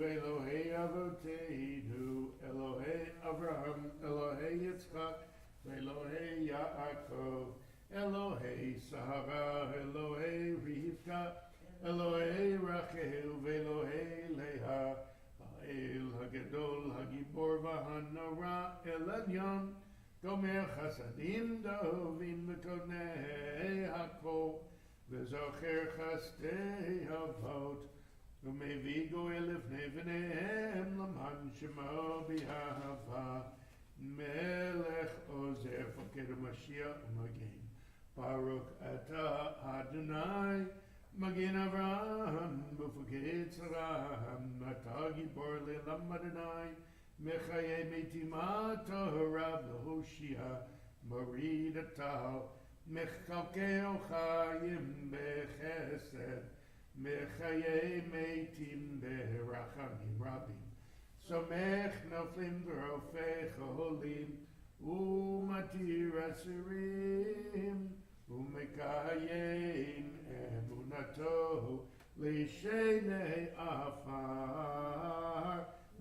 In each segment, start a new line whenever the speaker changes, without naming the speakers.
Elohei Avoteinu, Elohei Avraham, Elohei Yitzchak, Elohei Yaakov, Elohei Sarah, Elohei Rivka, Elohei Rachel, Elohei Leah, Ha'el Hagadol, Hagibor V'Hanora, El Elyon, Gomer Chasadim Dovim V'Konei Hakol, V'Zocher Chastei Havot, U'Mevi Goel Lifnei V'neihem L'man Shemo B'Ahava, Melech Ozer Fakir Mashiach U'Magen, Baruch Ata Adonai, Magen Avraham, Mufakeh Tzaraham, Ata Gibor Le'Lam Adonai, Mechaye Metima Tahara V'Hoshia, Morid Ata, Mechalkeo Chayim B'Chesed, Mechaye Metim B'Rachamim Rabim, Somech Noflim V'Rofei Cholim, U'Matir Asirim, U'Mekayim Emunato, L'Shenei Afar,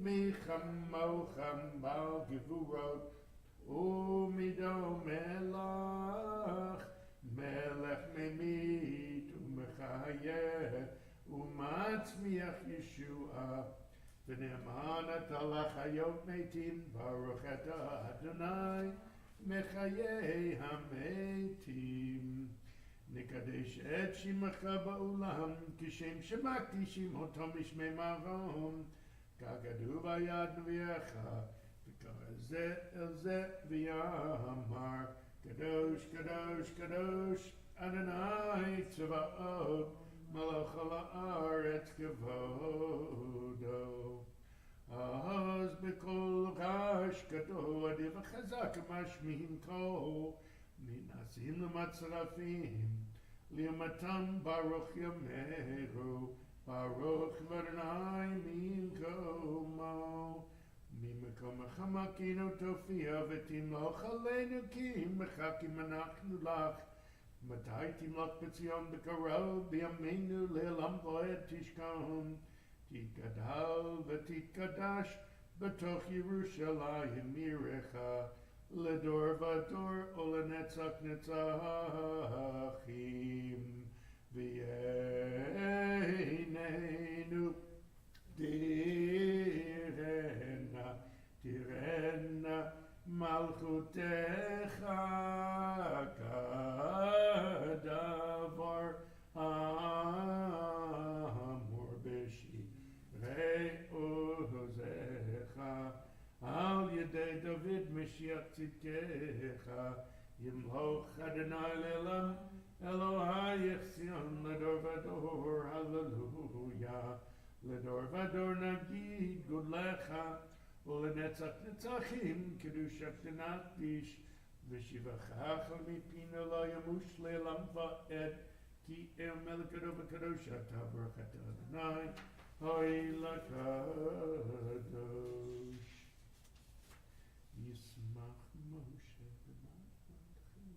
Micham Mocham Bal Gevurot, U'Mido Melach, Melech Memit, U'Mechayeh, U'Matzmiach Yeshua, V'Ne'eman Ata L'Chayot Meitim, Baruch Ata Adonai, Mechayeh HaMeitim. Nikadesh et Shimacha Ba'olam, Kishem Shemakti Shimoto Mishmei Marom, Kagadu V'Yad V'Yecha, V'Kar Zeh El Zeh V'Yamar, Kadosh, Kadosh, Kadosh, Adonai Tzvaot, Malach Ha'aretz Kevodo. Ahaz B'Kol Chash Kato, Adi V'Chazak Mashmin Ko, Minasim L'Matzrafim, Li'amatam Baruch Yameru, Baruch V'Adonai Minkomo, Mimekom Chamakinu Tofia V'Timloch Aleinu Ki Mechakim Anachnu Lach, Matai Timloch B'Tzion B'Karov B'Yameinu Le'Elam Voed Tishkon, Titgadal V'Titgadash B'Toch Yerushalayim Mirecha, Ledor Vador Olenetzach Netzachim V'Yeinenu Tirena, Tirena Malchutecha Kadavar Amor B'Shirei Ozecha Al Yedei David Mashiach Tzidkecha, Yimloch Adonai Le'elam, Elohai Yichzion Ledor Vador, Hallelujah, Ledor Vador Nagid Gudlecha, Ulenetzach Netzachim, Kedushat Tenakdish, V'Shivachach Mipina Lo Yamush Le'elam Va'ed, Ki El Melekado V'Kadoshat Tavrach Adonai, Hoi Lakadosh. Yismach Moshe b'Malchim.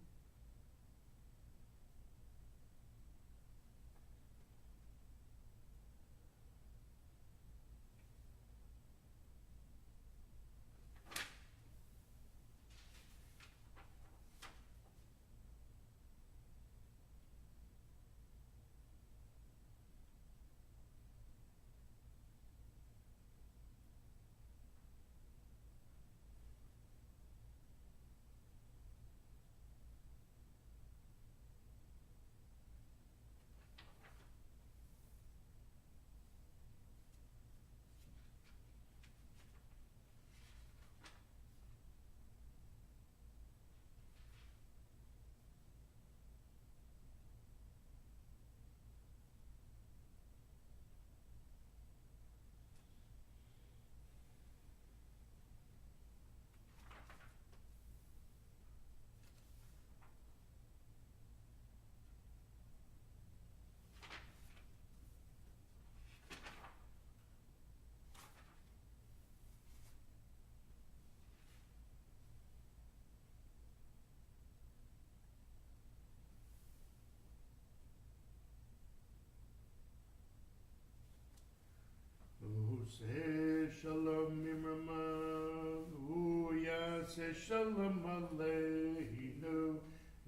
Yaseh Shalom Aleinu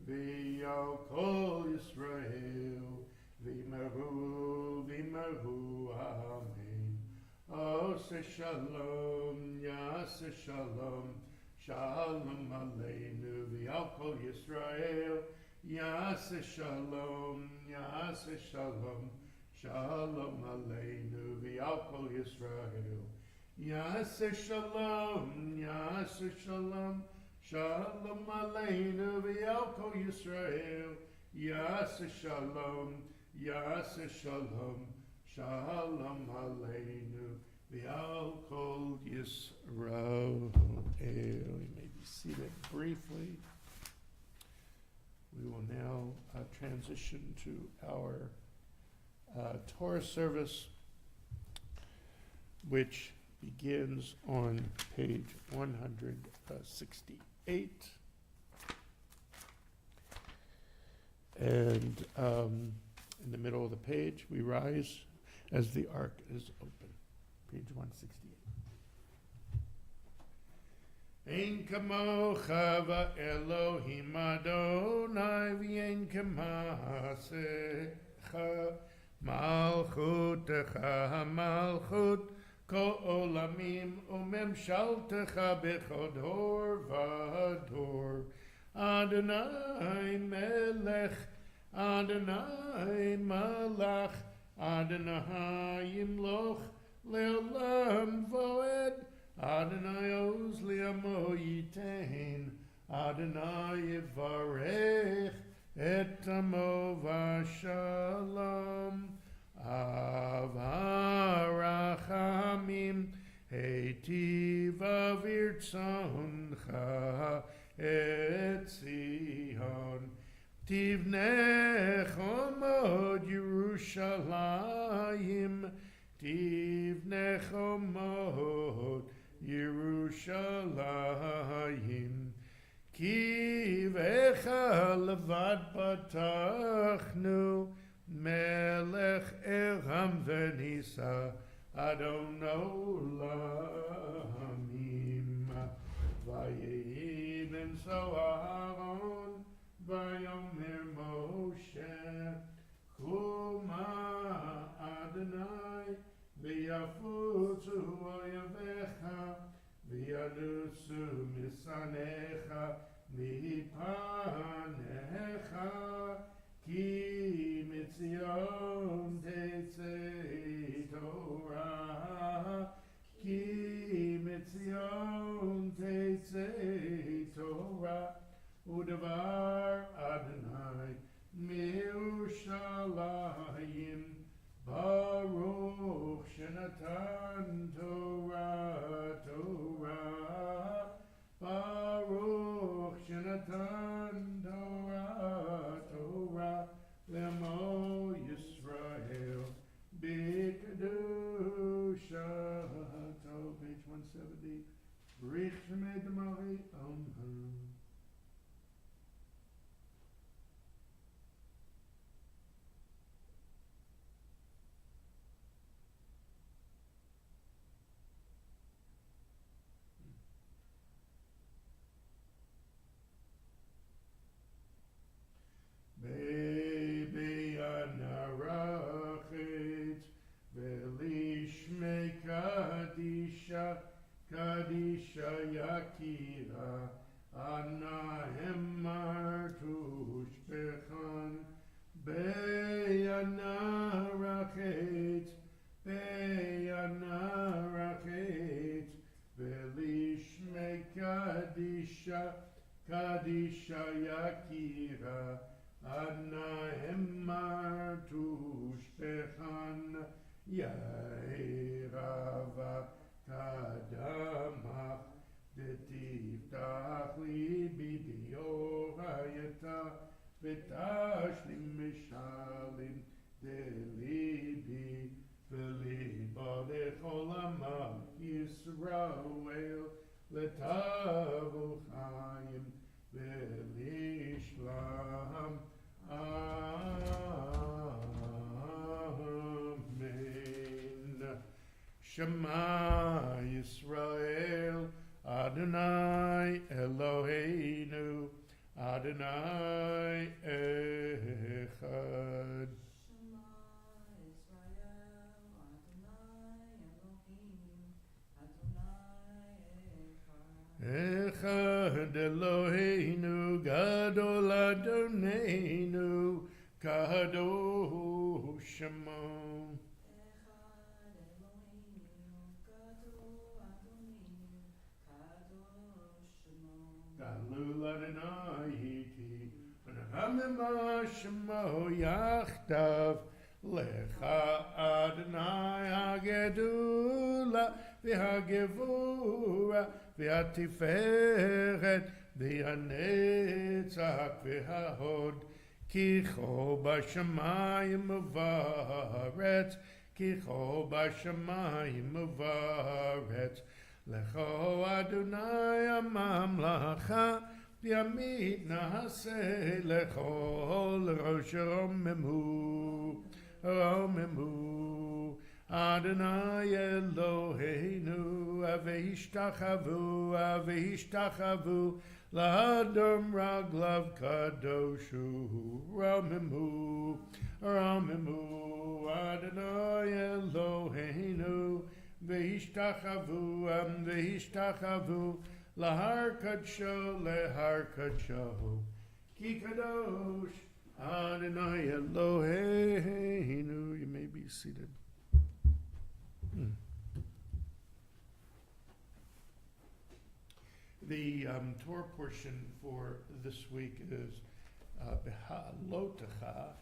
V'al Kol Yisrael V'maru Amen. Oseh Shalom, Yaseh Shalom, Shalom Aleinu V'al Kol Yisrael Yaseh Shalom, Yaseh Shalom, Shalom Aleinu V'al Kol Yisrael Yaseh Shalom, Yaseh Shalom, Shalom Aleinu V'al Kol Yisrael Yaseh Shalom, Yaseh Shalom, Shalom Aleinu V'al Kol Yisrael. You may be seated briefly. We will now transition to our Torah service, which begins on page 168. And in the middle of the page, we rise as the ark is open. Page 168. Ein kamocha va'elohim Adonai v'ein kamasecha malchutecha malchut kol olamim umemshaltecha bechod hor v'dor Adonai melech Adonai malach Adonai yimloch leolam voed Adonai oz li'amo yitain Adonai yivarech et amo v'shalom avarachamim heitiv avirtzoncha et Zion tivnech omod Yerushalayim tivnech omod Yerushalayim ki vecha levad patachnu melech elam venisa Adon olamim vayehi ben Aharon vayomer Moshe Chuma Adonai v'yafutzu oyevecha v'yanusu misanecha mipanecha ki mitzion tetzei Torah ki mitzion tetzei Torah u'davar Adonai mi'Yerushalayim Baruch Shenatan Torah Torah Baruch Shenatan Torah Torah Lemo Yisrael B'Kedusha page 170 Rich Shemei Damari Amen. Baby anarachet velishmei kadisha kadisha yakira anahem martush bechan beyanarachet velishmei kadisha kadisha yakira Anahem martush bechan yairava kadamach v'tiftach libi b'yorayeta v'tashlim mishalim delibi v'liba lechol amach Yisrael letavu chayim v'lishlam Amen. Shema Yisrael Adonai Eloheinu, Adonai Echad. Echad Eloheinu, Gadol Adonenu, Kadosh Shemo. Galul Adonai Hiti, V'nechamema Shemo Yachdav, Lecha Adonai Hagedula, V'hagevura, V'hatiferet, V'hanetzach, V'hahod, Kicho B'shamayim Uvaretz, Kicho B'shamayim Uvaretz, Lecho Adonai Amamlacha, V'yamid Nahaseh Lecho, L'rosh Romemu, Romemu, Adonai Eloheinu, Avehishtachavu, Avehishtachavu, Lahadom Raglav Kadoshu, Romemu, Romemu, Adonai Eloheinu, Vehishtachavu, Vehishtachavu, Lahar Kadsho, Lehar Kadsho, Ki Kadosh, Adonai Eloheinu. You may be seated. The Torah portion for this week is Beha'alotecha.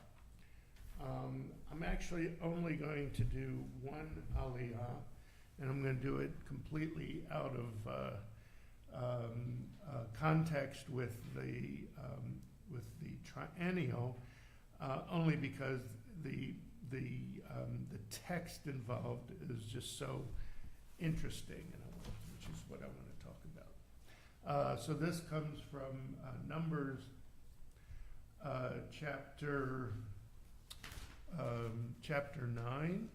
I'm actually only going to do one aliyah, and I'm going to do it completely out of context with the triennial, only because the text involved is just so interesting, which is what I want to talk about. So this comes from Numbers chapter 9,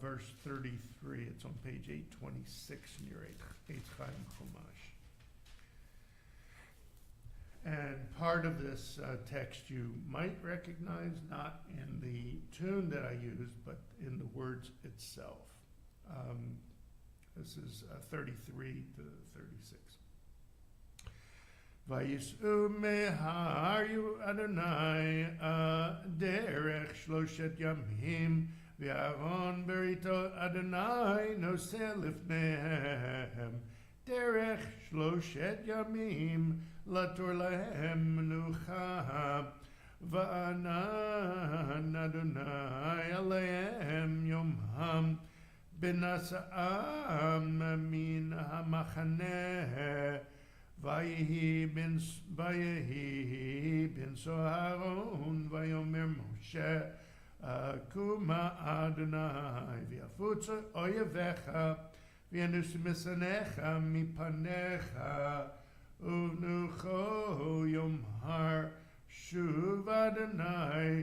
verse 33. It's on page 826 in your Etz Ahayem Chumash. And part of this text you might recognize, not in the tune that I used, but in the words itself. This is 33 to 36. Vayis'u meharu Adonai derech shloshet yamim v'Aaron berito Adonai noseh lifnehem derech shloshet yamim lator lahem menucha va'anan Adonai alehem yomham benasa'am min hamachaneh Vayehi ben Soharon vayomer Moshe Kuma Adonai v'yafutza oyevecha v'yanus misanecha mipanecha uvnucho yomhar shuv Adonai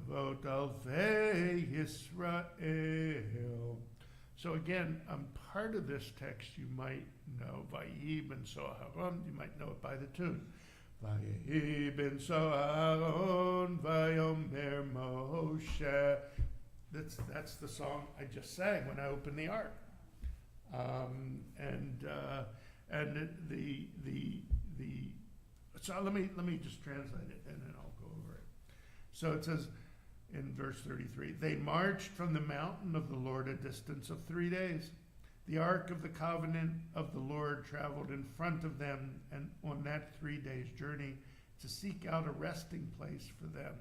v'vot alvei Yisrael. So again, part of this text you might know, Vayehi ben Soharon, you might know it by the tune. Vayehi ben Soharon, vayomer Moshe. That's the song I just sang when I opened the ark. So let me just translate it and then I'll go over it. So it says in verse 33, they marched from the mountain of the Lord a distance of 3 days. The ark of the covenant of the Lord traveled in front of them, and on that 3 days' journey to seek out a resting place for them.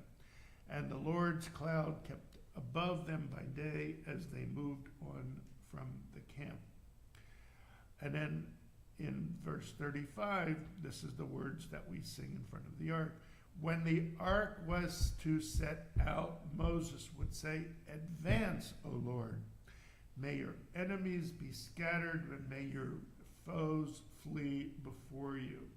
And the Lord's cloud kept above them by day as they moved on from the camp. And then in verse 35, this is the words that we sing in front of the ark. When the ark was to set out, Moses would say, "Advance, O Lord. May your enemies be scattered, and may your foes flee before you."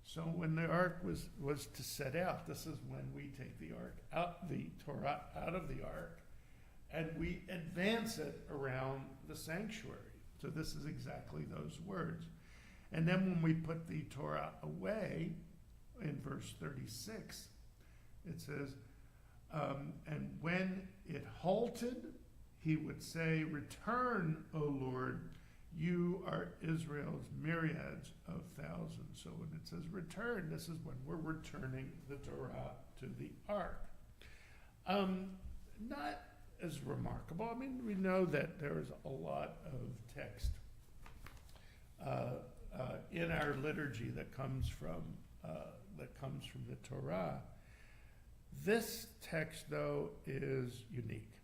So when the ark was to set out, this is when we take the ark out, the Torah out of the ark, and we advance it around the sanctuary. So this is exactly those words. And then when we put the Torah away, in verse 36, it says, and when it halted, he would say, return, O Lord, you are Israel's myriads of thousands. So when it says return, this is when we're returning the Torah to the ark. Not as remarkable. I mean, we know that there's a lot of text in our liturgy that comes from the Torah. This text, though, is unique.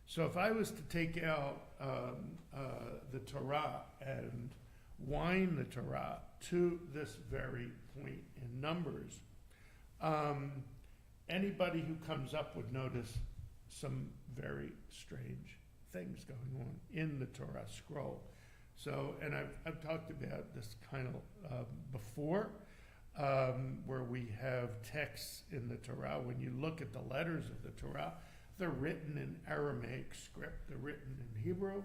So if I was to take out the Torah and wind the Torah to this very point in Numbers, anybody who comes up would notice some very strange things going on in the Torah scroll. So, and I've talked about this kind of before, where we have texts in the Torah. When you look at the letters of the Torah, they're written in Aramaic script. They're written in Hebrew.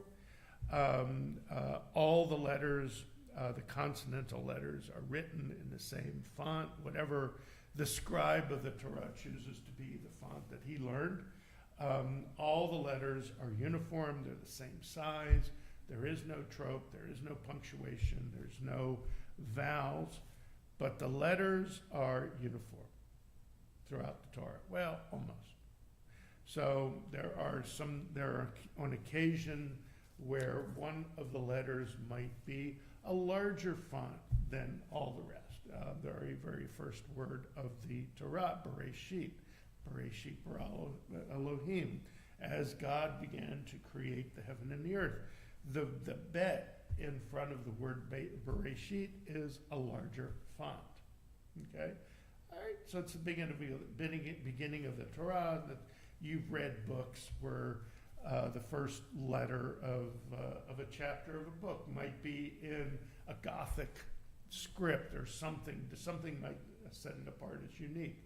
All the letters, the consonantal letters, are written in the same font, whatever the scribe of the Torah chooses to be the font that he learned. All the letters are uniform. They're the same size. There is no trope. There is no punctuation. There's no vowels. But the letters are uniform throughout the Torah. Well, almost. So there are on occasion where one of the letters might be a larger font than all the rest. The very, very first word of the Torah, Bereshit bara Elohim, as God began to create the heaven and the earth. The bet in front of the word Bereshit is a larger font. Okay? All right, so it's the beginning of the Torah. That you've read books where the first letter of a chapter of a book might be in a Gothic script or something. Something might set it apart as unique.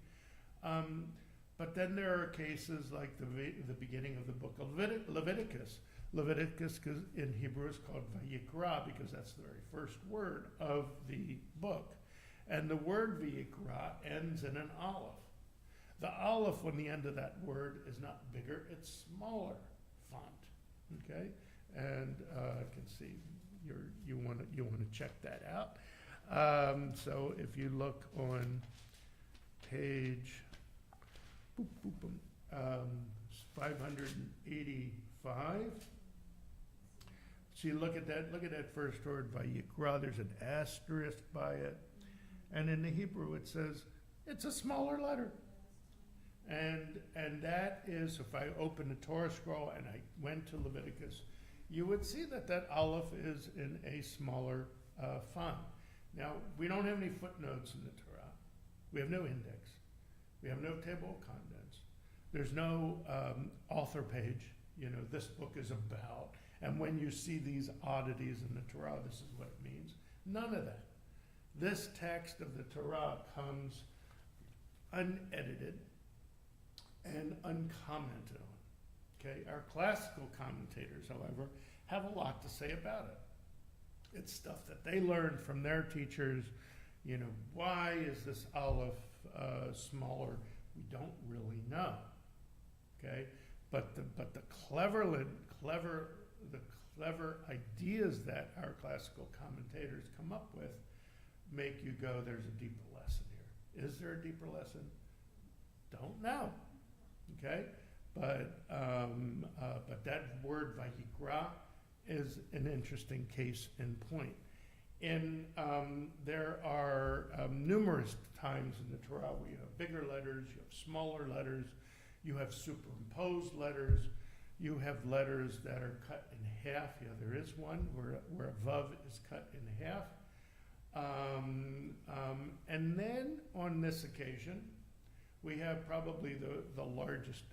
But then there are cases like the beginning of the book of Leviticus. Leviticus in Hebrew is called Vayikra because that's the very first word of the book. And the word Vayikra ends in an aleph. The aleph on the end of that word is not bigger, it's smaller font. Okay? And I can see you want to check that out. So if you look on page 585, so you look at that first word, Vayikra, there's an asterisk by it. And in the Hebrew it says, it's a smaller letter. And that is, if I open the Torah scroll and I went to Leviticus, you would see that aleph is in a smaller font. Now, we don't have any footnotes in the Torah. We have no index. We have no table of contents. There's no author page. This book is about. And when you see these oddities in the Torah, this is what it means. None of that. This text of the Torah comes unedited and uncommented on. Okay? Our classical commentators, however, have a lot to say about it. It's stuff that they learned from their teachers. Why is this aleph smaller? We don't really know. Okay? But the clever ideas that our classical commentators come up with make you go, there's a deeper lesson here. Is there a deeper lesson? Don't know. Okay? But that word Vayikra is an interesting case in point. There are numerous times in the Torah where you have bigger letters, you have smaller letters, you have superimposed letters, you have letters that are cut in half. Yeah, there is one where a vav is cut in half. And then on this occasion, we have probably the largest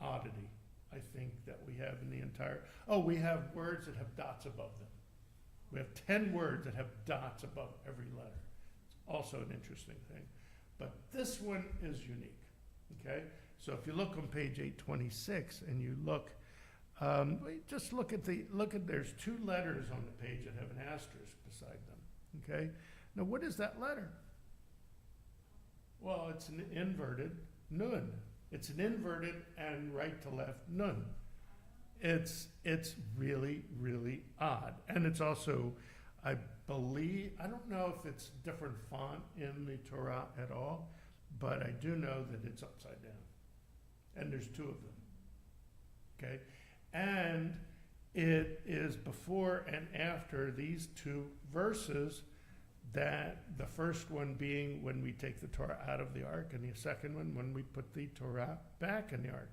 oddity, I think, that we have in the entire. We have words that have dots above them. We have 10 words that have dots above every letter. It's also an interesting thing. But this one is unique, okay? So if you look on page 826 and you look Just look at there's two letters on the page that have an asterisk beside them, okay? Now, what is that letter? Well, it's an inverted nun. It's an inverted and right to left nun. It's really, really odd. And it's also, I don't know if it's different font in the Torah at all, but I do know that it's upside down. And there's two of them, okay? And it is before and after these two verses, that the first one being when we take the Torah out of the ark, and the second one when we put the Torah back in the ark.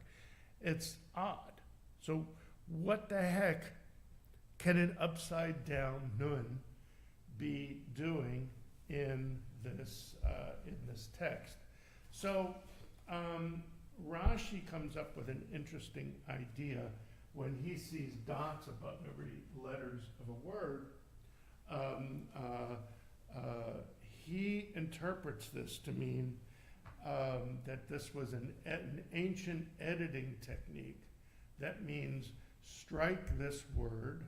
It's odd. So what the heck can an upside down nun be doing in this text? So Rashi comes up with an interesting idea when he sees dots above every letters of a word. He interprets this to mean that this was an ancient editing technique. That means strike this word,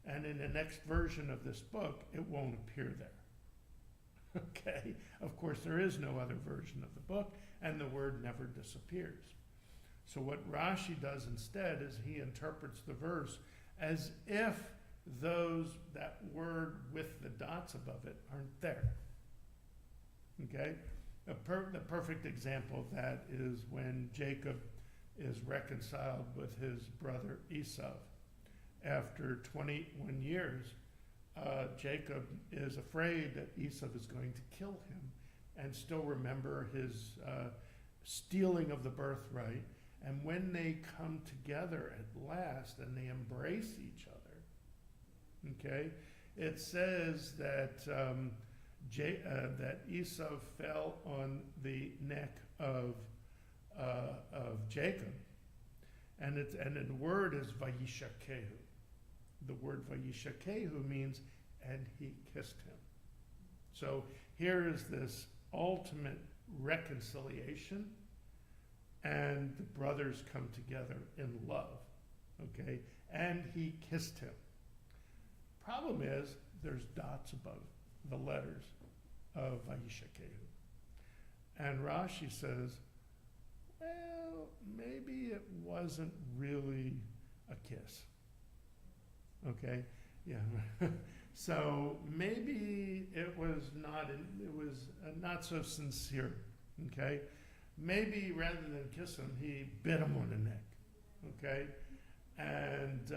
and in the next version of this book, it won't appear there. Okay? Of course, there is no other version of the book, and the word never disappears. So what Rashi does instead is he interprets the verse as if that word with the dots above it aren't there. Okay? The perfect example of that is when Jacob is reconciled with his brother Esau. After 21 years, Jacob is afraid that Esau is going to kill him and still remember his stealing of the birthright. And when they come together at last and they embrace each other, okay, it says that that Esau fell on the neck of Jacob, and the word is vayishakehu. The word vayishakehu means and he kissed him. So here is this ultimate reconciliation, and the brothers come together in love, okay? And he kissed him. Problem is, there's dots above the letters of Vayishakehu. And Rashi says, well, maybe it wasn't really a kiss. Okay? Yeah. So maybe it was not so sincere. Okay? Maybe rather than kiss him, he bit him on the neck. Okay? And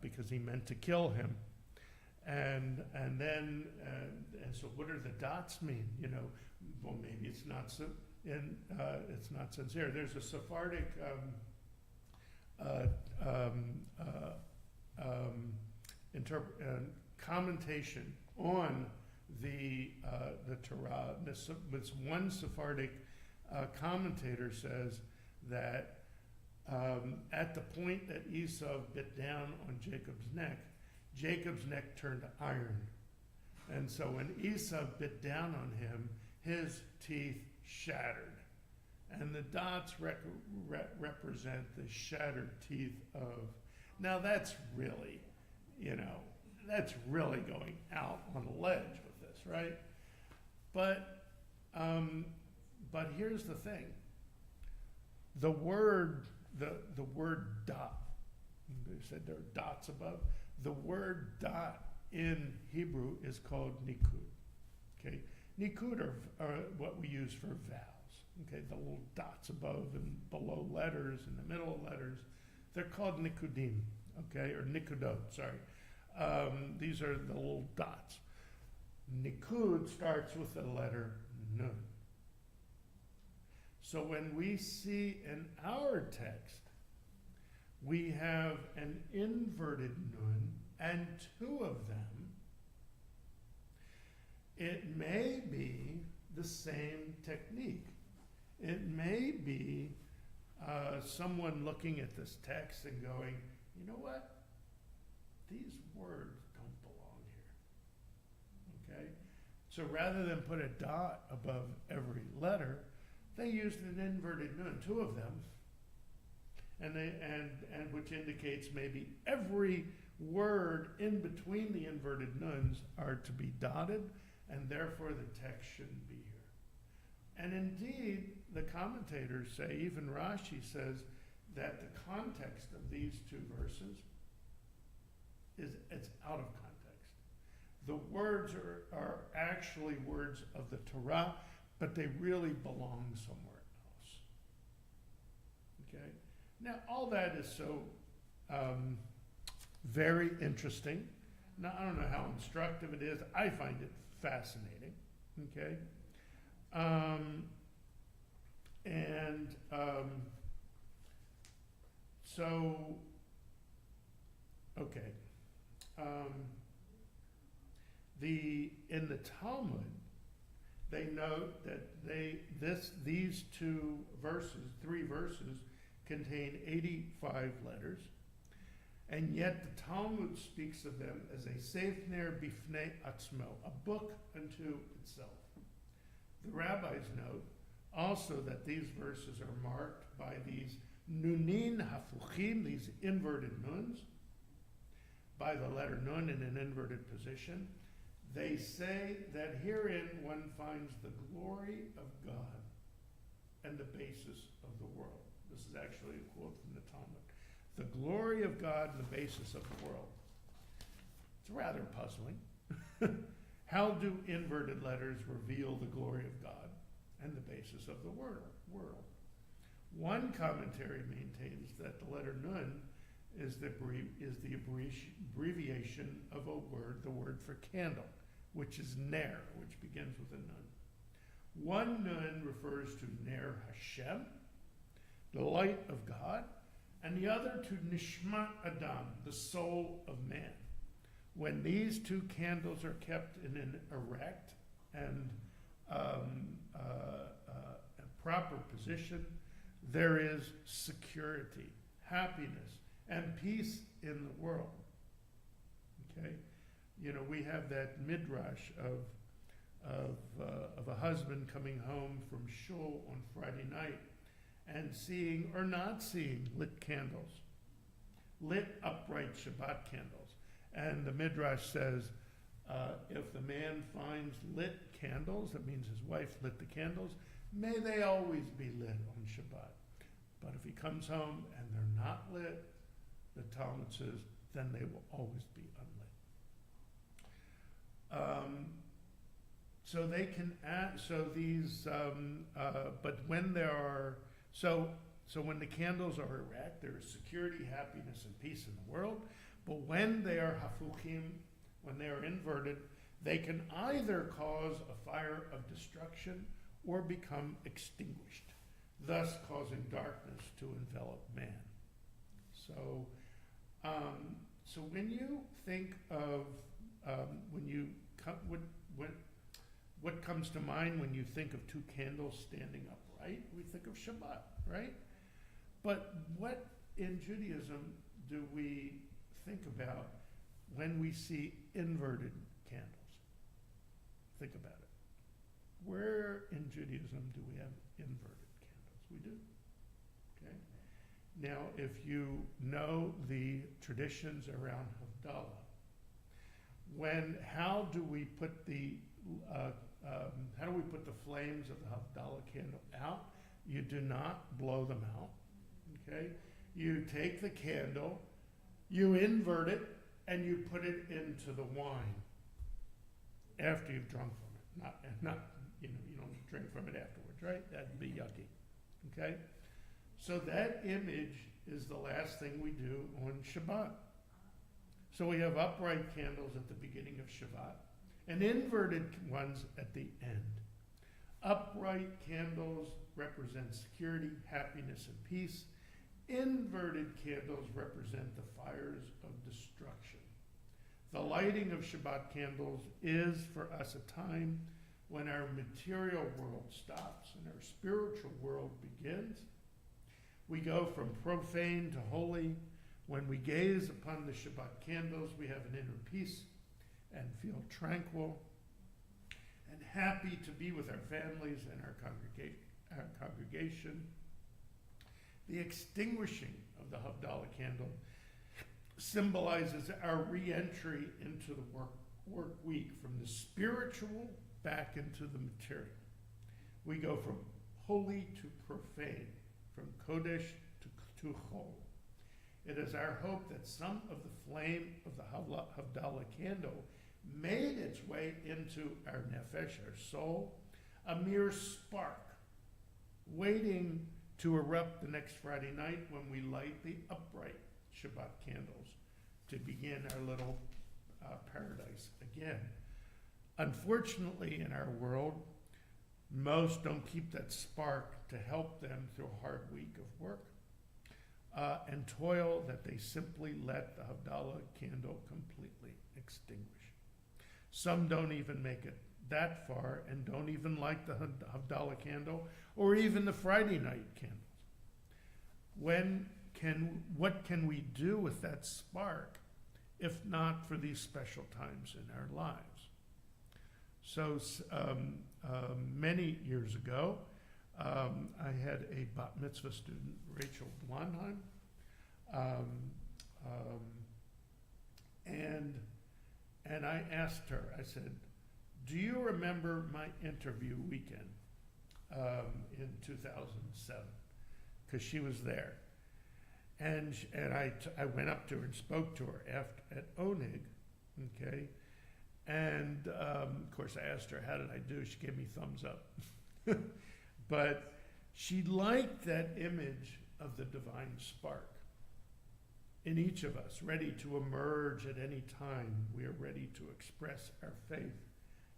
because he meant to kill him. And so what do the dots mean? You know, well, maybe it's not so, it's not sincere. There's a Sephardic commentation on the Torah. This one Sephardic commentator says that at the point that Esau bit down on Jacob's neck turned iron. And so when Esau bit down on him, his teeth shattered. And the dots represent the shattered teeth of... Now that's really, that's really going out on a ledge with this, right? But here's the thing. The word dot, they said there are dots above. The word dot in Hebrew is called nikud. Okay, nikud are what we use for vowels. Okay, the little dots above and below letters, in the middle of letters, they're called nikudim. Okay, or nikudot. Sorry, these are the little dots. Nikud starts with the letter nun. So when we see in our text, we have an inverted nun and two of them, it may be the same technique. It may be someone looking at this text and going, you know what? These words don't belong here. Okay? So rather than put a dot above every letter, they used an inverted nun, two of them, and which indicates maybe every word in between the inverted nuns are to be dotted, and therefore the text shouldn't be here. And indeed, the commentators say, even Rashi says, that the context of these two verses it's out of context. The words are actually words of the Torah, but they really belong somewhere else. Okay? Now, all that is so very interesting. Now, I don't know how instructive it is. I find it fascinating. Okay? So, okay. In the Talmud, they note that these three verses, contain 85 letters, and yet the Talmud speaks of them as a Sefer Bifnei Atzmo, a book unto itself. The rabbis note also that these verses are marked by these nunin hafuchim, these inverted nuns, by the letter nun in an inverted position. They say that herein one finds the glory of God and the basis of the world. This is actually a quote from the Talmud. The glory of God and the basis of the world. It's rather puzzling. How do inverted letters reveal the glory of God and the basis of the world? One commentary maintains that the letter nun is the abbreviation of the word for candle, which is ner, which begins with a nun. One nun refers to ner Hashem, the light of God, and the other to nishmat Adam, the soul of man. When these two candles are kept in an erect and a proper position, there is security, happiness, and peace in the world. Okay, we have that midrash of a husband coming home from shul on Friday night and seeing or not seeing lit candles, lit upright Shabbat candles. And the midrash says, if the man finds lit candles, that means his wife lit the candles, may they always be lit on Shabbat. But if he comes home and they're not lit, the Talmud says, then they will always be unlit. So they can add, but when there are, so when the candles are erect, there is security, happiness, and peace in the world. But when they are hafuchim, when they are inverted, they can either cause a fire of destruction or become extinguished, thus causing darkness to envelop man. So, when you think of what comes to mind when you think of two candles standing upright? We think of Shabbat, right? But what in Judaism do we think about when we see inverted candles? Think about it. Where in Judaism do we have inverted candles? We do. Okay. Now, if you know the traditions around Havdalah, how do we put the flames of the Havdalah candle out? You do not blow them out. Okay. You take the candle, you invert it, and you put it into the wine after you've drunk from it. Not you don't drink from it afterwards, right? That'd be yucky. Okay? So that image is the last thing we do on Shabbat. So we have upright candles at the beginning of Shabbat and inverted ones at the end. Upright candles represent security, happiness, and peace. Inverted candles represent the fires of destruction. The lighting of Shabbat candles is for us a time when our material world stops and our spiritual world begins. We go from profane to holy. When we gaze upon the Shabbat candles, we have an inner peace and feel tranquil and happy to be with our families and our congregation. The extinguishing of the Havdalah candle symbolizes our re-entry into the work week, from the spiritual back into the material. We go from holy to profane, from Kodesh to Chol. It is our hope that some of the flame of the Havdalah candle made its way into our nefesh, our soul, a mere spark, waiting to erupt the next Friday night when we light the upright Shabbat candles to begin our little paradise again. Unfortunately, in our world, most don't keep that spark to help them through a hard week of work and toil that they simply let the Havdalah candle completely extinguish. Some don't even make it that far and don't even light the Havdalah candle or even the Friday night candles. What can we do with that spark if not for these special times in our lives? So many years ago, I had a bat mitzvah student, Rachel Blondheim, and I asked her, I said, do you remember my interview weekend in 2007? Because she was there. And I went up to her and spoke to her at Onig, okay? And of course I asked her, how did I do? She gave me thumbs up. But she liked that image of the divine spark in each of us, ready to emerge at any time. We are ready to express our faith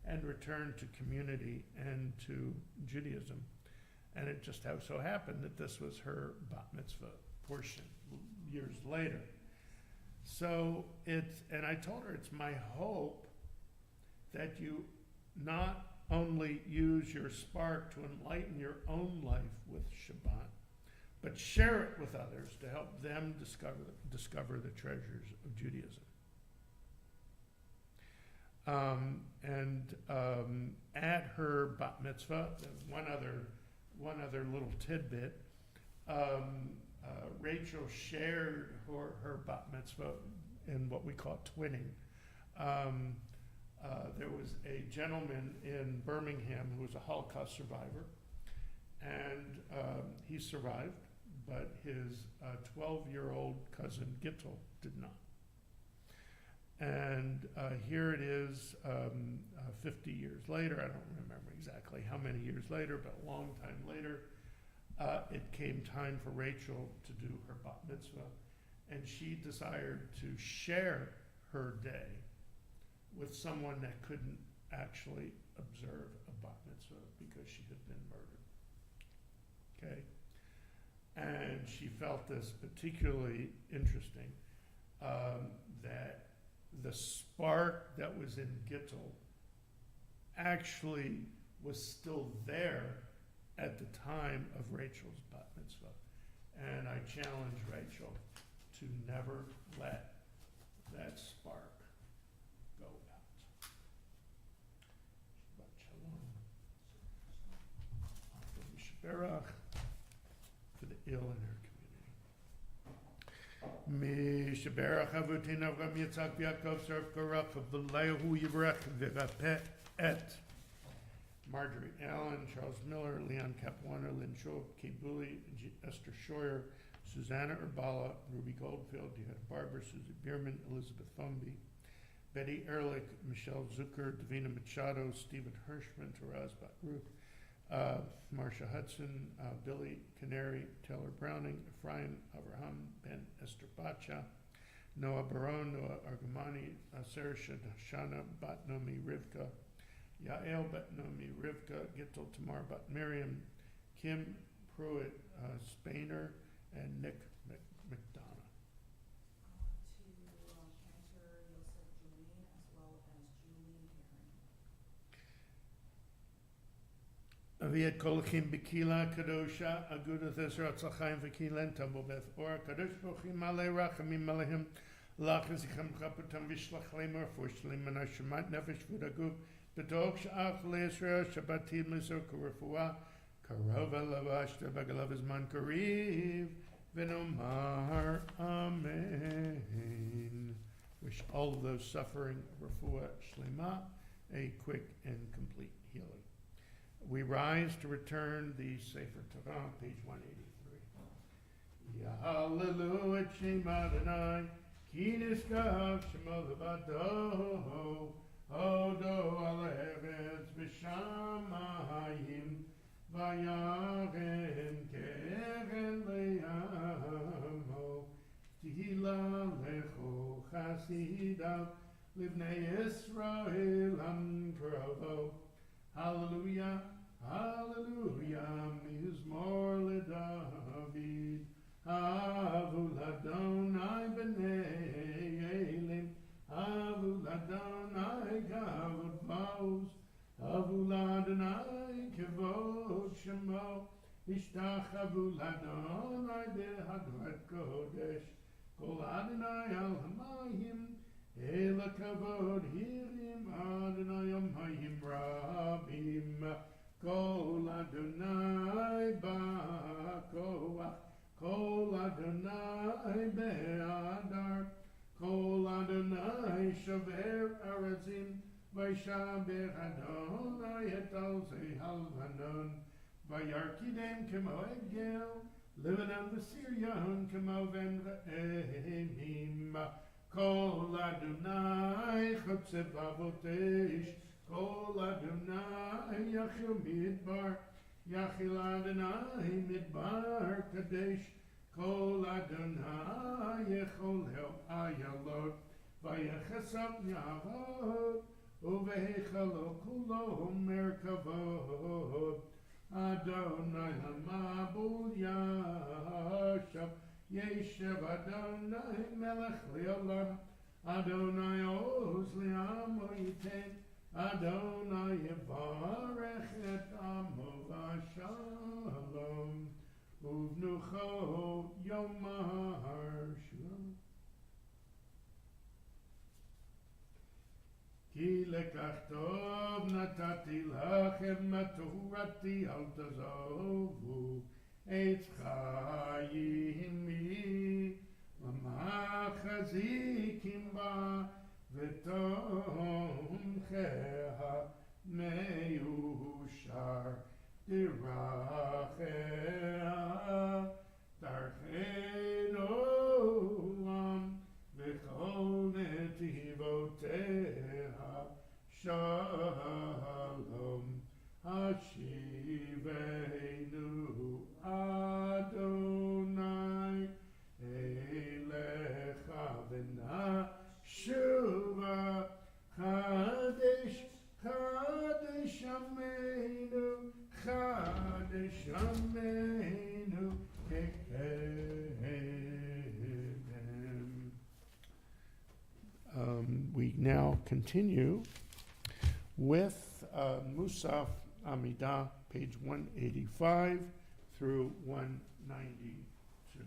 and return to community and to Judaism. And it just so happened that this was her bat mitzvah portion years later. So and I told her, it's my hope that you not only use your spark to enlighten your own life with Shabbat, but share it with others to help them discover the treasures of Judaism. At her bat mitzvah, one other little tidbit, Rachel shared her bat mitzvah in what we call twinning. There was a gentleman in Birmingham who was a Holocaust survivor, and he survived, but his 12-year-old cousin Gittel did not. And here it is, 50 years later. I don't remember exactly how many years later, but a long time later, it came time for Rachel to do her bat mitzvah, and she desired to share her day with someone that couldn't actually observe a bat mitzvah because she had been murdered. Okay? And she felt this particularly interesting, that the spark that was in Gittel actually was still there at the time of Rachel's bat mitzvah. And I challenge Rachel to never let that spark go out. Shabbat shalom. For the ill in her community. Mishaberach avutin Avram Yitzhak Yaakov Sarv Korach V'Lehu Yivrach V'Rapeh Et. Marjorie Allen, Charles Miller, Leon Capuano, Lynn Schob, Kate Booley, Esther Scheuer, Susanna Urbala, Ruby Goldfield, Deanna Barber, Susie Bierman, Elizabeth Thumby, Betty Ehrlich, Michelle Zucker, Davina Machado, Stephen Hirschman, Taraz Baruch, Marcia Hudson, Billy Canary, Taylor Browning, Ephraim Avraham, Ben Esther Bacha, Noah Barone, Noah Argamani, Sarah Shana, Batnomi Rivka, Yael Batnomi Rivka, Gittel Tamar Bat Miriam, Kim Pruitt Spainer, and Nick McDonough.
Cantor Yosef Julian, as well as Julian Herring.
Aviat Kolachim Bikila Kadosha, Agudath Etz Ahayem V'Kilen Tambo Beth Or, Kadosh Bochim Malei Rachamim Malehim, Lachazichem Chaputam Vishlach Lemor, Fushlim Manashamat Nefesh Vudaguf, B'Dog Sha'ach Le'Yisrael, Shabbatim L'Zok Refuah, Karova Lavash Bagalav Izman Kariv, v'nomar amen. Wish all of those suffering refuah shlema, a quick and complete healing. We rise to return the Sefer Torah, page 183. Hallelujah, Shem Adonai, ki niskav shemo levado, hodo al haaretz v'shamayim, vayarem keren le'amo, tehila lecho chasidav, livnei Yisrael amkrovo. Hallelujah, hallelujah, mizmor leDavid, havu ladonai b'nei elim, havu ladonai kavod maos, havu ladonai kavod shemo, ishtachavu ladonai b'hagrat kodesh, kol Adonai al hamayim, Ela kavod hirim Adonai Yomhayim Rabim, Kol Adonai Ba'koach, Kol Adonai Be'adar, Kol Adonai Shover Aratzim, Vayshaber Adonai et Alzei Halvanon, Vayarkidem Kemo Egel, Lebanon V'Sirion Kemo Ven V'Emim, Kol Adonai Chotzev Avotesh, Kol Adonai Yachil Midbar, Yachil Adonai Midbar Kadesh, Kol Adonai Yechol Hel Ayalot, Vayechesam Yavod, Uvehechalo Kulo Merkavod, Adonai Lamabul Yashav, Yeshev Adonai Melech Leolam, Adonai Oz Le'amo Yitain, Adonai Yevarech et Amo V'Shalom, Uvnucho Yomar Shalom. Ki lekach tov natati lachem matorati al tazovu, Etz Ahayem l'machazikim ba v'tomcheha meushar dirachea tarcheno am v'chol netivoteha shalom hashivenu Adonai Elecha v'nashuva Chadesh Chadesh Ameinu Chadesh Ameinu We now continue with Musaf Amidah, page 185 through 192.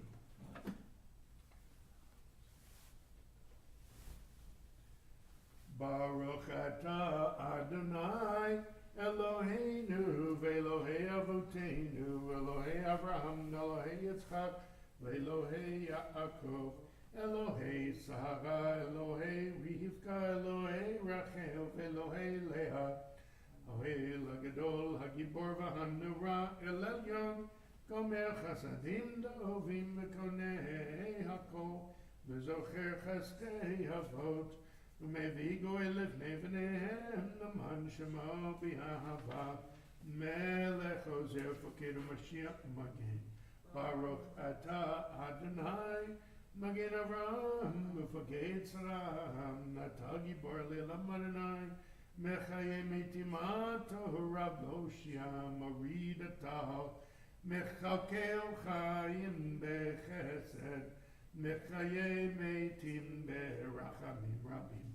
Baruch atah Adonai Eloheinu ve'Elohei Avoteinu Elohei Avraham Elohei Yitzchak ve'Elohei Yaakov Elohei Sarah Elohei Rivka Elohei Rachel ve'Elohei Leah Ohel HaGadol HaGibor v'Hanura El Elyon Gomer Chasadim Dovim V'Konei HaKol V'Zocher Cheskei Avot U'Mevii Goel Lefnei V'neihem Naman Shemo B'Ahava Melech Ozer Foked U'Mashiach Magen Baruch atah Adonai Magen Avraham V'Foked Saram Atah Gibor Le'Lam Adonai Mechaye Metimato Rav Hoshia Morid Atah Mechakel Chayim Bechesed Mechaye Metim Berachamim Rabim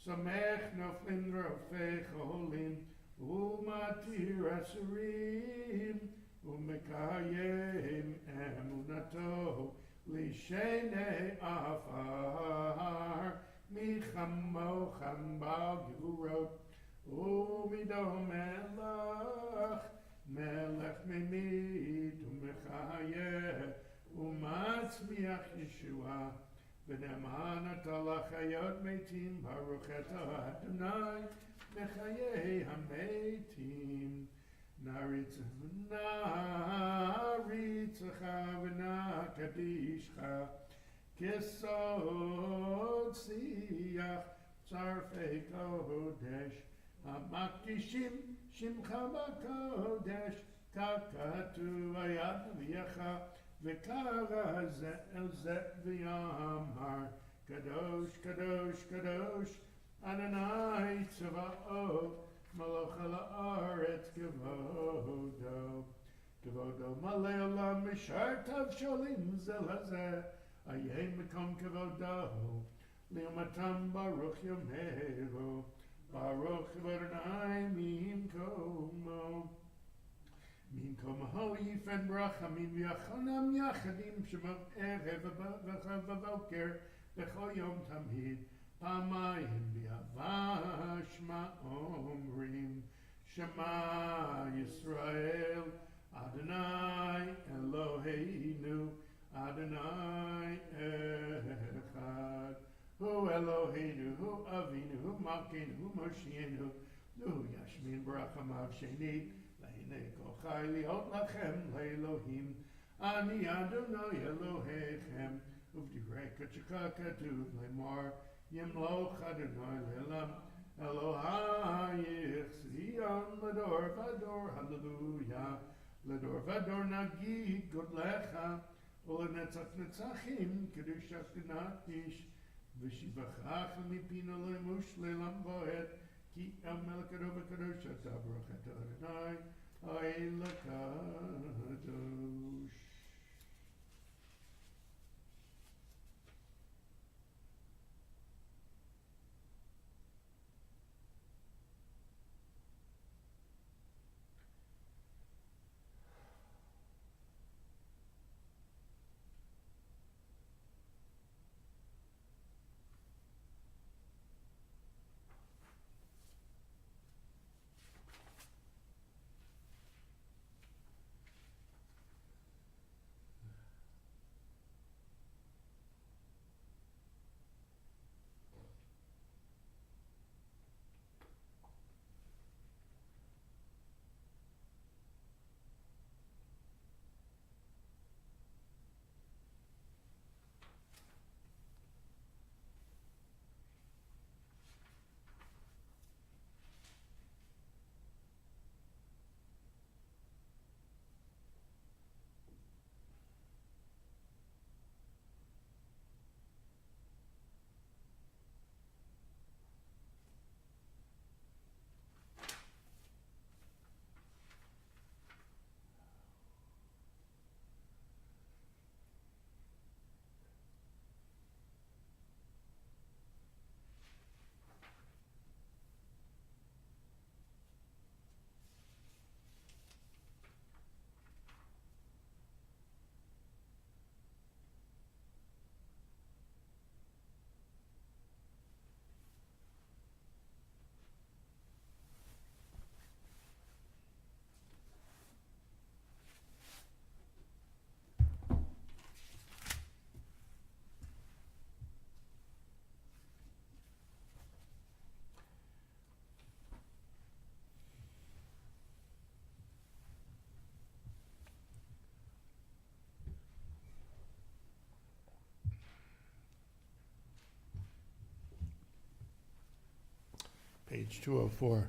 Samech Noflim Rofei Cholim Umatir Asurim Umekayim Emunato Lishenei Afar Michamo Chambal Gurot Umido Melech Melech Mimid Umechayeh ומצמיח ישועה, ונאמן אתה לחיות מתים, ברוך אתה אדוני מחיי המתים. נריצך ונקדישך, כסוד שיח צרפי קודש, המקדישים שמך בקודש, ככתוב היד אביך, וקרא זה אל זה ויאמר, קדוש קדוש קדוש אדוני צבאות, מלוך על הארץ כבודו. כבודו מלא עולם משרתיו שואלים זה לזה, איה מקום כבודו, לעומתם ברוך יאמרו, ברוך אדוני ממקומו. ממקומו יפן ברחמים ויחונם יחדים שמות ערב ובבוקר בכל יום תמיד. פעמיים באהבה שמע אומרים, שמע ישראל, אדוני אלוהינו, אדוני אחד. הוא אלוהינו, הוא אבינו, הוא מלכנו, הוא מושיענו, הוא ישמין ברחמיו שנית, להנה כל חי להיות לכם לאלוהים. אני אדוני אלוהיכם, ובדברי קודשך כתוב לאמור, ימלוך אדוני לעולם, אלוהייך ציון לדור ודור, הללויה. לדור ודור נגיד גודלך, ולנצח נצחים קדושת נקיש, ושיבחך מפינו למוש לעולם ועד, כי המלך קדוש וקדוש אתה, ברוך אתה אדוני האל הקדוש. Page 204.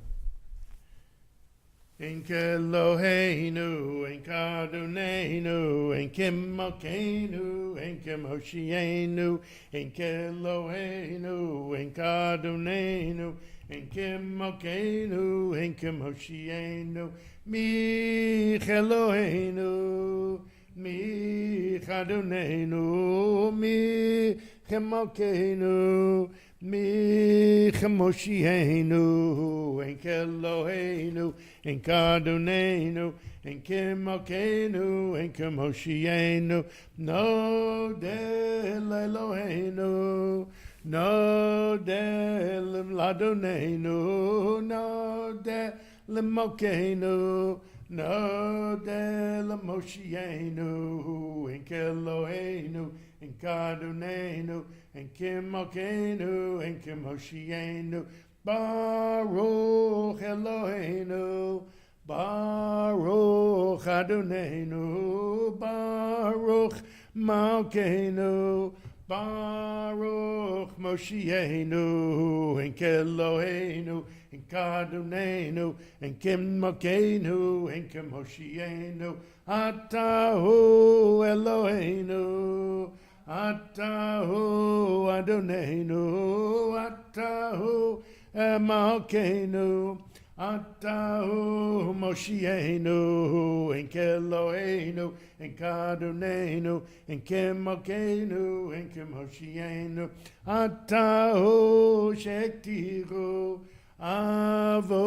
Enk Eloheinu, Enk Adonenu, Enkim Malkeinu, Enkim Hoshienu, Enk Eloheinu, Enk Adonenu, Enkim Malkeinu, Enkim Hoshienu, Mich Eloheinu, Mich Adonenu, Mich Malkeinu, Mich Moshienu, Enk Eloheinu, Enk Adonenu, Enkim Malkeinu, Enkim Moshienu, Nodel Eloheinu, Nodel Ladonenu, Nodel Malkeinu, Nodeh l'Moshienu, Enk Eloheinu, Enk Adonenu, Enk Malkeinu, Enk Moshienu, Baruch Eloheinu, Baruch Adonenu, Baruch Malkeinu, Baruch Moshienu, Enk Eloheinu, Enk Adonenu, Enk Malkeinu, Enk Moshienu, Atahu Eloheinu, Atahu Adonenu, Atahu Malkeinu, Atahu Moshienu, Enk Eloheinu, Enk Adonenu, Enk Malkeinu, Enk Moshienu, Atahu Shektiru Avotenu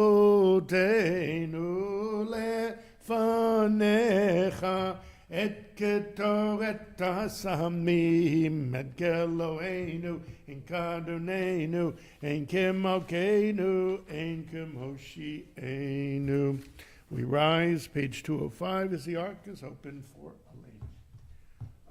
lefanecha et ketoret hasamim et Eloheinu Enk Adonenu Enk Malkeinu Enk Moshienu. We rise, page 205, as the ark is open for Aleinu.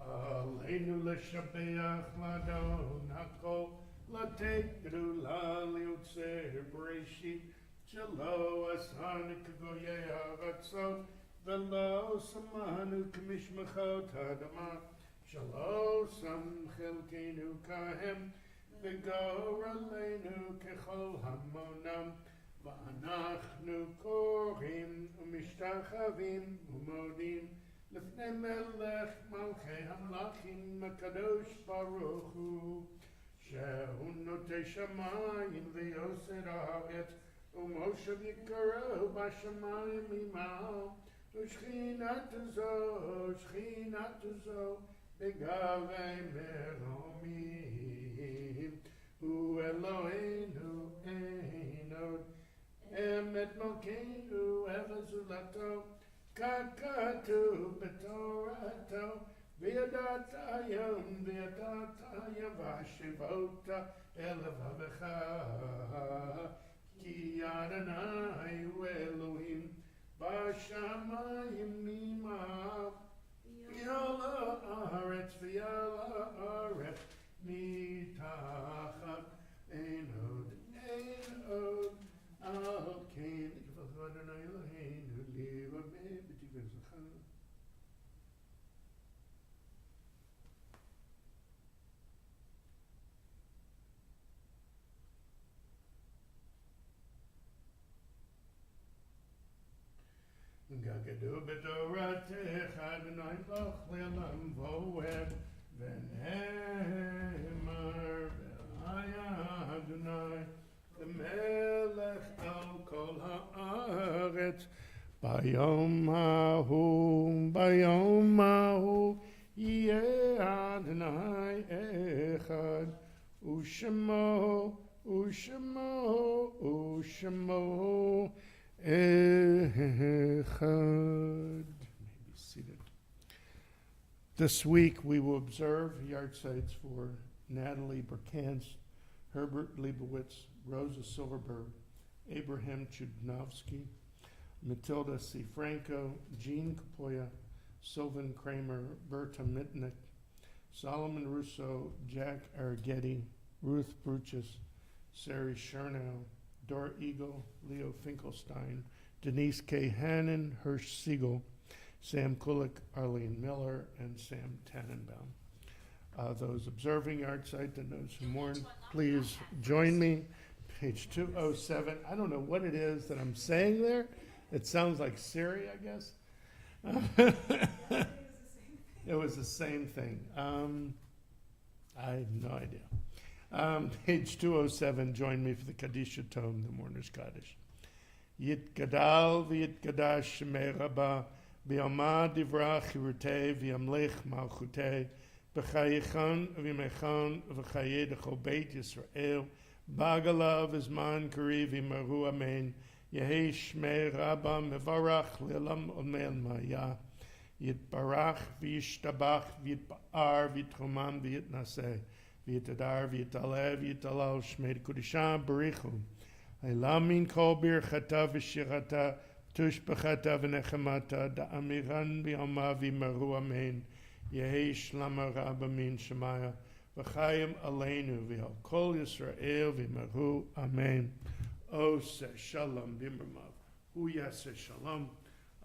Aleinu l'shabeach l'adon hakol l'tekru l'aliutzer b'reshit shelo asanu k'goyei ha'aratzot v'lo samanu k'mishmachot ha'adama shelo sam chelkeinu kahem v'gor aleinu k'chol hamonam v'anachnu korim u'mishtachavim u'modim לפני מלך מלכי המלכים הקדוש ברוך הוא שהוא נוטה שמיים ויוסר הארץ ומושב יקרו בשמיים ממעל ושכינת זו בגבי מרומים הוא אלוהינו אין עוד אמת מלכנו אל זולתו ככתוב בתורתו וידעת היום והשיבות אל לבבך כי אדוני הוא אלוהים בשמיים ממעל ועל הארץ מתחת אין עוד על כן יברך אדוני אלוהינו ליבנו בתפארתך. גדלו בתורתך אדוני בך לעולם ועד ונאמר והיה אדוני למלך על כל הארץ ביום ההוא יהיה אדוני אחד ושמו Echad. Be seated. This week we will observe yard sites for Natalie Berkans, Herbert Leibowitz, Rosa Silverberg, Abraham Chudnovsky, Matilda C. Franco, Jean Kapoya, Sylvan Kramer, Berta Mitnick, Solomon Russo, Jack Arrighetti, Ruth Bruches, Sari Chernow, Dora Eagle, Leo Finkelstein, Denise K. Hannon, Hirsch Siegel, Sam Kulik, Arlene Miller, and Sam Tannenbaum. Those observing yard site and those who mourn, please join me. Page 207. I don't know what it is that I'm saying there. It sounds like Siri, I guess. It was the same thing. I have no idea. Page 207, join me for the Kaddish Tome, the Mourner's Kaddish. Yitgadal v'yitgadash shemei rabba v'yama divra chirutei v'yamlech malchutei b'chayichan v'yimechan v'chayei d'chol beit Yisrael b'agala v'zman kari v'yimaru amen yehei shmei rabba mevarach le'olam omer maya yitbarach v'yishtabach v'yitba'ar v'yitromam v'yitnaseh v'yitadar v'yitaleh v'yitalal shmei d'kudishah barichu Elamin kol birchata v'shirata Tushbachata v'nechemata da'amiran bi'ama v'maru amen. Yehi shlama rabba min shemaya. V'chayim aleinu v'al kol Yisrael v'maru amen. Ose shalom b'imramav. Hu yaseh shalom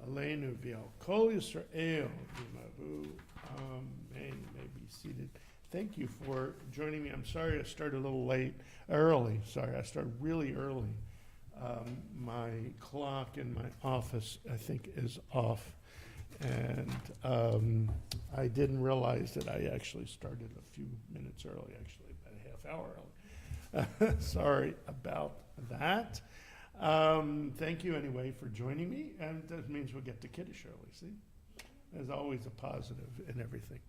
aleinu v'al kol Yisrael v'maru amen. You may be seated. Thank you for joining me. I'm sorry I started a little early. Sorry, I started really early. My clock in my office, I think, is off. And I didn't realize that I actually started a few minutes early, actually, about a half hour early. Sorry about that. Thank you anyway for joining me. And that means we'll get to Kiddush early, see? There's always a positive in everything.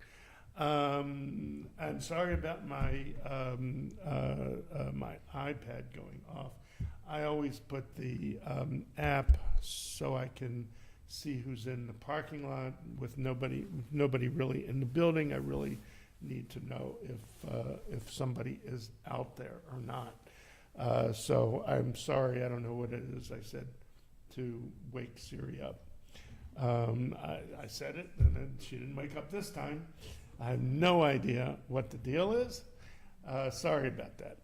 I'm sorry about my my iPad going off. I always put the app so I can see who's in the parking lot with nobody really in the building. I really need to know if somebody is out there or not. So I'm sorry, I don't know what it is. I said to wake Siri up. I said it, and then she didn't wake up this time. I have no idea what the deal is. Sorry about that.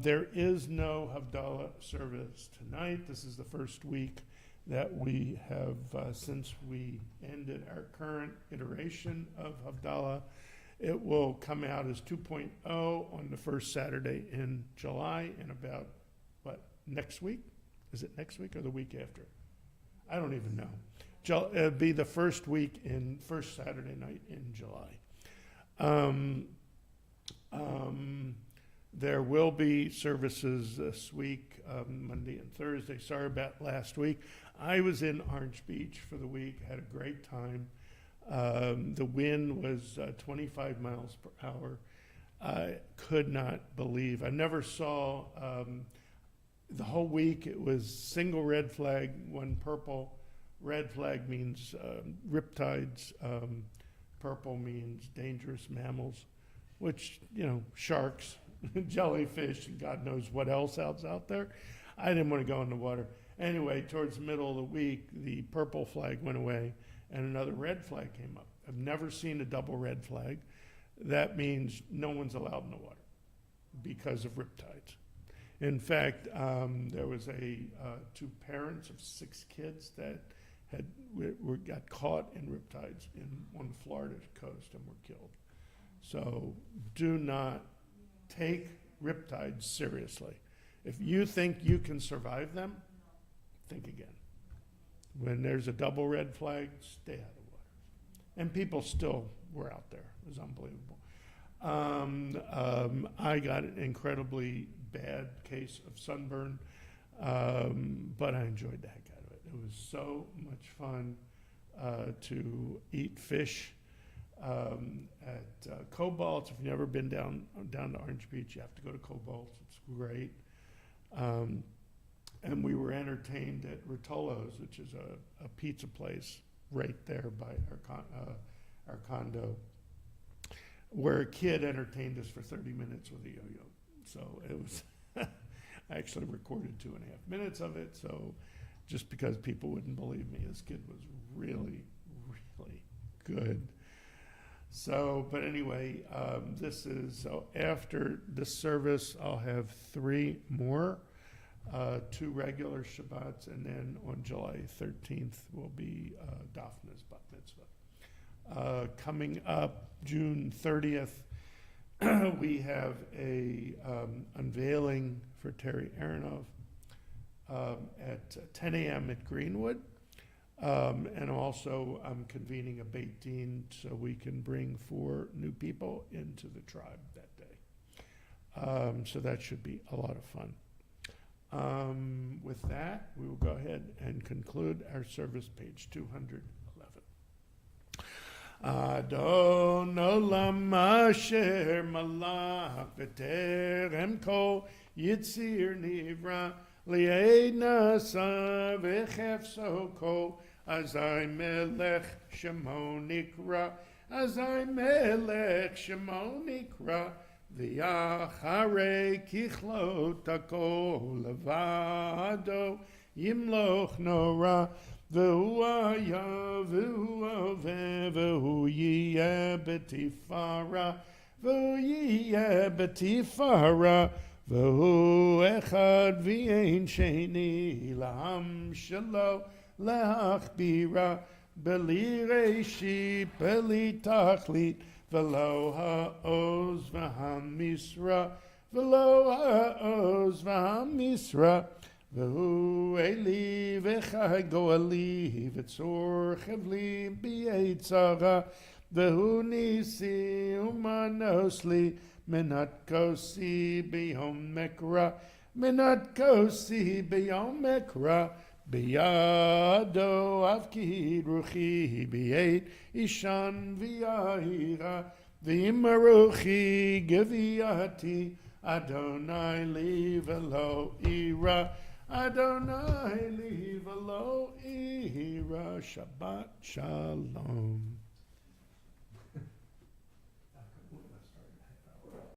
There is no Havdalah service tonight. This is the first week that we have, since we ended our current iteration of Havdalah. It will come out as 2.0 on the first Saturday in July in about, next week? Is it next week or the week after? I don't even know. It'll be the first Saturday night in July. There will be services this week, Monday and Thursday. Sorry about last week. I was in Orange Beach for the week, had a great time. The wind was 25 miles per hour. I could not believe. I never saw, the whole week it was single red flag, one purple. Red flag means riptides. Purple means dangerous mammals, which, sharks, jellyfish, and God knows what else out there. I didn't want to go in the water. Anyway, towards the middle of the week, the purple flag went away and another red flag came up. I've never seen a double red flag. That means no one's allowed in the water because of riptides. In fact, there was two parents of 6 kids that got caught in riptides on the Florida coast and were killed. So do not take riptides seriously. If you think you can survive them, think again. When there's a double red flag, stay out of the water. And people still were out there. It was unbelievable. I got an incredibly bad case of sunburn, but I enjoyed the heck out of it. It was so much fun to eat fish at Cobalt's. If you've never been down to Orange Beach, you have to go to Cobalt's. It's great. And we were entertained at Rotolo's, which is a pizza place right there by our condo, where a kid entertained us for 30 minutes with a yo-yo. So it was, I actually recorded 2.5 minutes of it, so just because people wouldn't believe me, this kid was really, really good. So, but anyway, so after this service, I'll have 3 more, 2 regular Shabbats, and then on July 13th will be Daphna's Bat Mitzvah. Coming up June 30th, we have a unveiling for Terry Aronoff at 10 a.m. at Greenwood. And also I'm convening a Beit Din so we can bring 4 new people into the tribe that day. So that should be a lot of fun. With that, we will go ahead and conclude our service, page 211. Adon olam asher malach b'terem kol yitzir nivra li'ed nasa v'chefso kol azai melech shemo nikra azai melech shemo nikra v'yacharei kichlot hakol levado ימלוך נורא, והוא היה והוא הווה והוא יהיה בתפארה, והוא יהיה בתפארה, והוא אחד ואין שני, לעם שלו להכבירה, בלי ראשית בלי תכלית, ולא העוז והמשרה, ולא העוז והמשרה, והוא אלי וחי גואלי, וצור חבלי ביצרה, והוא ניסי ומנוס לי, מנת כוסי ביום מקרא, מנת כוסי ביום מקרא, בידו אבקיד רוחי בעת אישן ויהירה, ועם רוחי גוויעתי, אדוני לי ולא אירא, אדוני לי ולא אירא. שבת שלום.